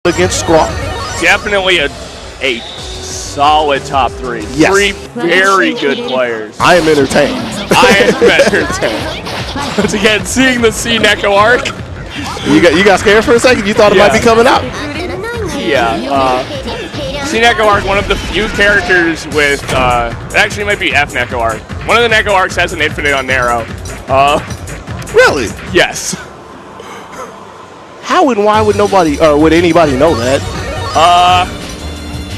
against Squawk. Definitely a solid top three. Yes. 3 very good players. I am entertained. I am entertained. Once again, seeing the C-Neko arc. You got scared for a second? You thought it might be coming out? Yeah. C-Neko arc, one of the few characters with, it actually might be F-Neko arc. One of the Neko arcs has an infinite on Narrow. Really? Yes. How and why would would anybody know that?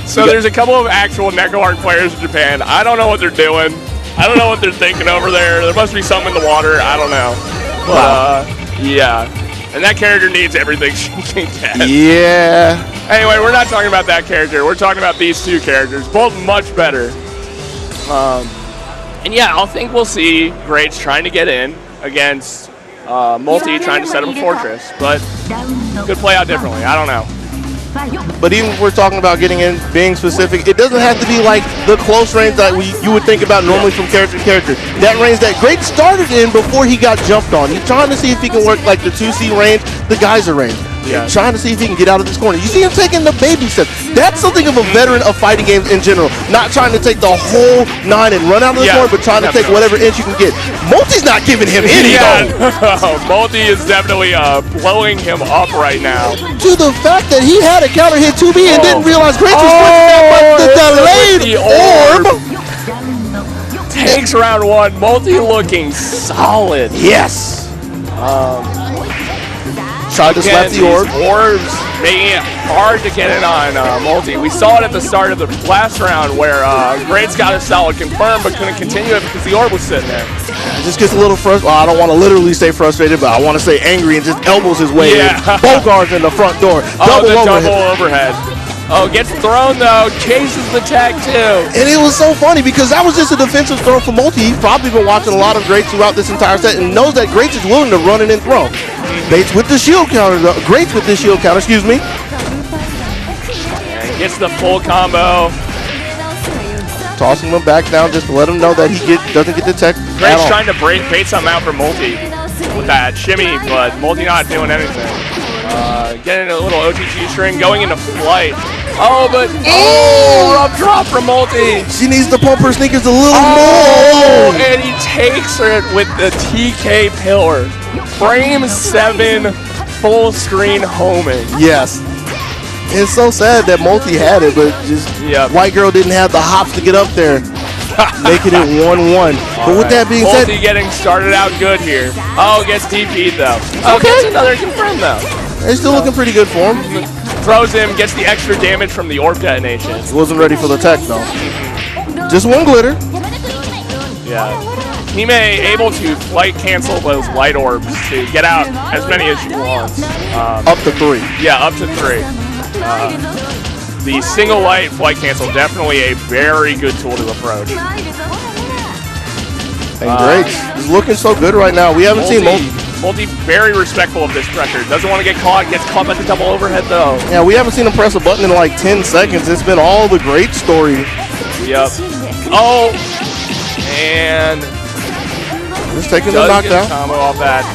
So there's a couple of actual Neko arc players in Japan. I don't know what they're doing. I don't know what they're thinking over there. There must be something in the water. I don't know. But, yeah. And that character needs everything she can get. Yeah. Anyway, we're not talking about that character. We're talking about these two characters. Both much better. And yeah, I think we'll see Greats trying to get in against Multi trying to set up a fortress. But could play out differently. I don't know. But even if we're talking about getting in, being specific, it doesn't have to be like the close range that you would think about normally from character to character. That range that Great started in before he got jumped on. He's trying to see if he can work like the 2C range, the geyser range. Yeah. Trying to see if he can get out of this corner. You see him taking the baby steps. That's something of a veteran of fighting games in general. Not trying to take the whole 9 and run out of the corner, but trying to take whatever inch you can get. Multi's not giving him any though. Multi is definitely blowing him up right now. To the fact that he had a counter hit 2B and didn't realize Greats was switching that, but the delayed orb. Takes round 1. Multi looking solid. Yes. Tried to slap the orb. Orbs making it hard to get in on Multi. We saw it at the start of the last round where Greats got a solid confirm but couldn't continue it because the orb was sitting there. It just gets a little frustrated. Well, I don't want to literally say frustrated, but I want to say angry and just elbows his way in. Bogart's in the front door. Double overhead. Oh, gets thrown though, chases the tag too. And it was so funny because that was just a defensive throw for Multi. He's probably been watching a lot of Greats throughout this entire set and knows that Greats is willing to run it and throw. Bates with the shield counter, Greats with the shield counter, excuse me. And gets the full combo. Tossing him back down just to let him know that he doesn't get the tech. Greats trying to bait something out for Multi with that shimmy, but Multi not doing anything. Getting a little OTG string, going into flight. Oh, but rough drop from Multi. She needs to pump her sneakers a little more. And he takes her with the TK pillar. Frame 7, full screen homing. Yes. It's so sad that Multi had it, but just White Girl didn't have the hops to get up there, making it 1-1. But with that being said, Multi getting started out good here. Oh, gets DP'd though. Gets another confirm though. They're still looking pretty good for him. Throws him, gets the extra damage from the orb detonation. He wasn't ready for the tech though. Just one glitter. Yeah. He may able to flight cancel those light orbs to get out as many as he wants. Up to 3. Yeah, up to 3. The single light flight cancel, definitely a very good tool to approach. And Greats is looking so good right now. We haven't seen Multi very respectful of this pressure. Doesn't want to get caught. Gets caught by the double overhead though. Yeah, we haven't seen him press a button in like 10 seconds. It's been all the Great story. Yep. Oh, and just taking the knockdown. Combo off that.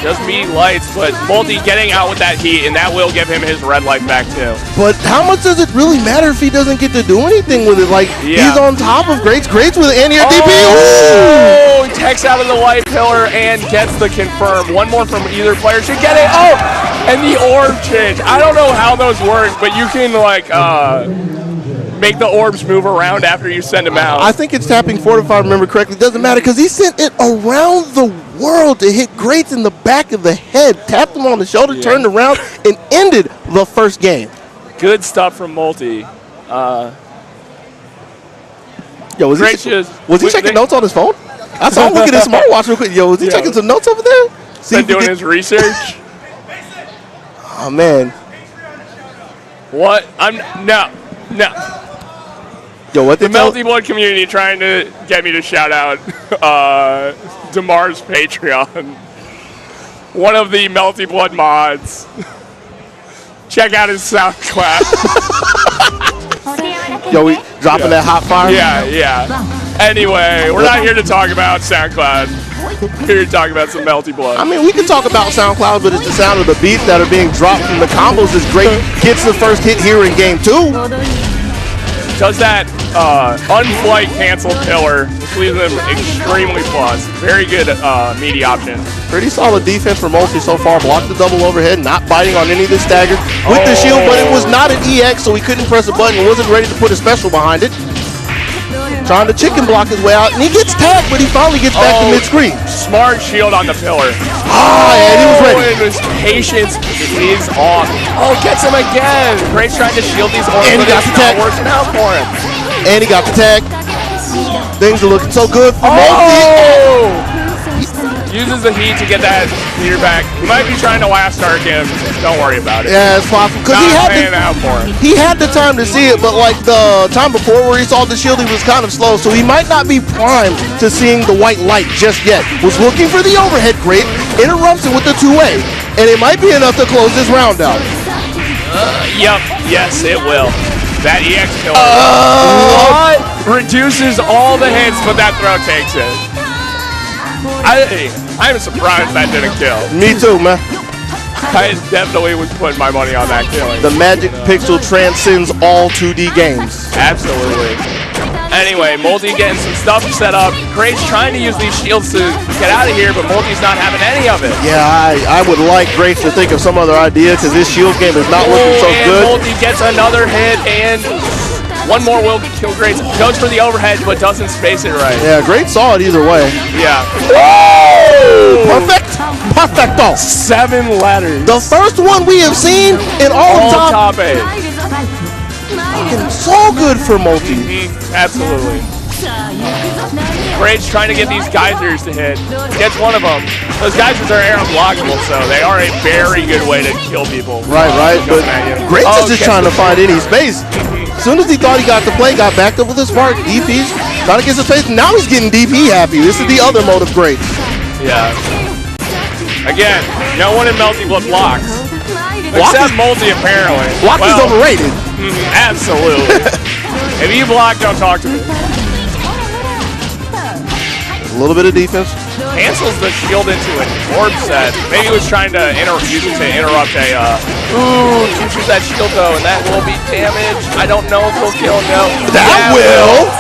Doesn't meet lights, but Multi getting out with that heat, and that will give him his red life back too. But how much does it really matter if he doesn't get to do anything with it? Like, he's on top of Greats. Greats with an anti-air DP. Oh, he takes out of the light pillar and gets the confirm. One more from either player should get it. Oh, and the orb change. I don't know how those work, but you can like make the orbs move around after you send them out. I think it's tapping forward if I remember correctly. It doesn't matter because he sent it around the world to hit Greats in the back of the head, tapped him on the shoulder, turned around, and ended the first game. Good stuff from Multi. Yo, was he checking notes on his phone? I saw him looking at his smartwatch real quick. Yo, was he checking some notes over there? Been doing his research. Oh man. What? No. Yo, what the MOLTYBLEED community trying to get me to shout out Damar's Patreon. One of the MOLTYBLEED mods. Check out his SoundCloud. Yo, we dropping that hot fire? Yeah. Anyway, we're not here to talk about SoundCloud. We're talking about some Melty Blood. I mean, we can talk about SoundCloud, but it's the sound of the beats that are being dropped from the combos is great. Gets the first hit here in game 2. Does that unflight cancel pillar, which leaves him extremely plus. Very good meaty option. Pretty solid defense for Multi so far. Blocked the double overhead, not biting on any of the staggers with the shield, but it was not an EX, so he couldn't press a button. Wasn't ready to put a special behind it. Trying to chicken block his way out, and he gets tagged, but he finally gets back to mid-screen. Smart shield on the pillar. And he was ready. And his patience is off. Oh, gets him again. Great's trying to shield these orbs, And he but got it's the not tag. working out for him. And he got the tag. Things are looking so good for Multi. Oh! Uses the heat to get that leader back. He might be trying to last start him. Don't worry about it. Yeah, it's possible. Because he had the time to see it, but like the time before where he saw the shield, he was kind of slow. So he might not be primed to seeing the white light just yet. Was looking for the overhead great, interrupts it with the 2A. And it might be enough to close this round out. Yep. Yes, it will. That EX killer. What? Reduces all the hits, but that throw takes it. I'm surprised that didn't kill. Me too, man. I definitely was putting my money on that killing. The Magic Pixel transcends all 2D games. Absolutely. Anyway, Multi getting some stuff set up. Great's trying to use these shields to get out of here, but Multi's not having any of it. Yeah, I would like Grace to think of some other idea because this shield game is not looking so good. Multi gets another hit, and one more will kill Greats. Goes for the overhead, but doesn't space it right. Yeah, Great saw it either way. Yeah. Woo! Perfect. Perfecto. 7 letters. The first one we have seen in all of top 8. So good for Multi. Absolutely. Great's trying to get these geysers to hit. Gets one of them. Those geysers are air unblockable, so they are a very good way to kill people. Right. But Greats is just trying to find any space. As soon as he thought he got the play, got backed up with his spark. DP's trying to get some space. Now he's getting DP happy. This is the other mode of Greats. Yeah. Again, no one in Melty Blood blocks. Except Multi, apparently. Block is overrated. Absolutely. If you block, don't talk to me. A little bit of defense. Cancels the shield into an orb set. Maybe he was trying to use it to interrupt a, uses that shield though, and that will be damage. I don't know if he'll kill, no. That will.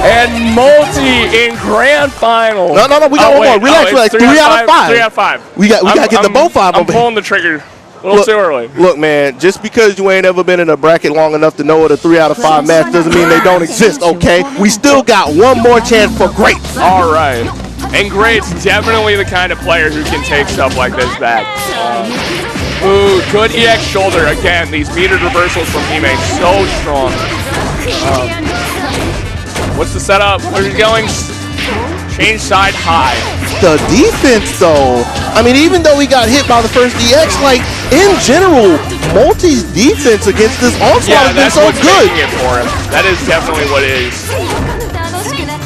And Multi in grand final. No, we got one more. Relax. 3 out of 5. 3 out of 5. We got to get the both 5 I'm pulling the trigger. A little too early. Look, man, just because you ain't ever been in a bracket long enough to know what a 3 out of 5 match doesn't mean they don't exist, okay? We still got one more chance for Greats. All right. And Greats definitely the kind of player who can take stuff like this back. Good EX shoulder. Again, these metered reversals from teammates, so strong. What's the setup? Where's he going? Change side high. The defense, though. I mean, even though he got hit by the first EX, like, in general, Multi's defense against this onslaught has been so good. Making it for him. That is definitely what it is.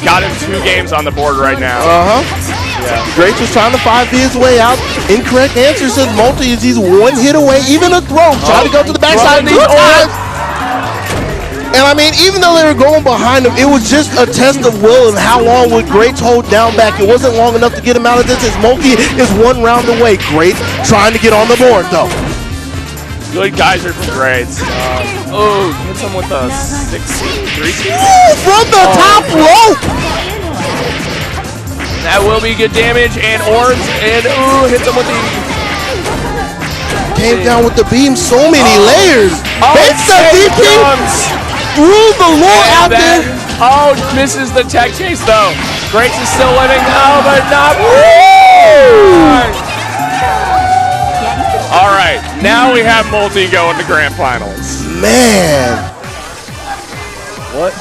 Got him 2 games on the board right now. Yeah. Greats was trying to 5V his way out. Incorrect answer says Multi is he's 1 hit away, even a throw. Trying to go to the backside 2 times. And I mean, even though they were going behind him, it was just a test of will and how long would Greats hold down back. It wasn't long enough to get him out of this as Multi is 1 round away. Greats trying to get on the board, though. Good geyser from Greats. Hits him with a 6-3. From the top rope! That will be good damage, and orbs, and hits him with the... Came down with the beam, so many layers. Hits the DP through the lore out there. Misses the tech chase though. Greats is still living now, but not. All right, now we have Multi going to grand finals. Man. What?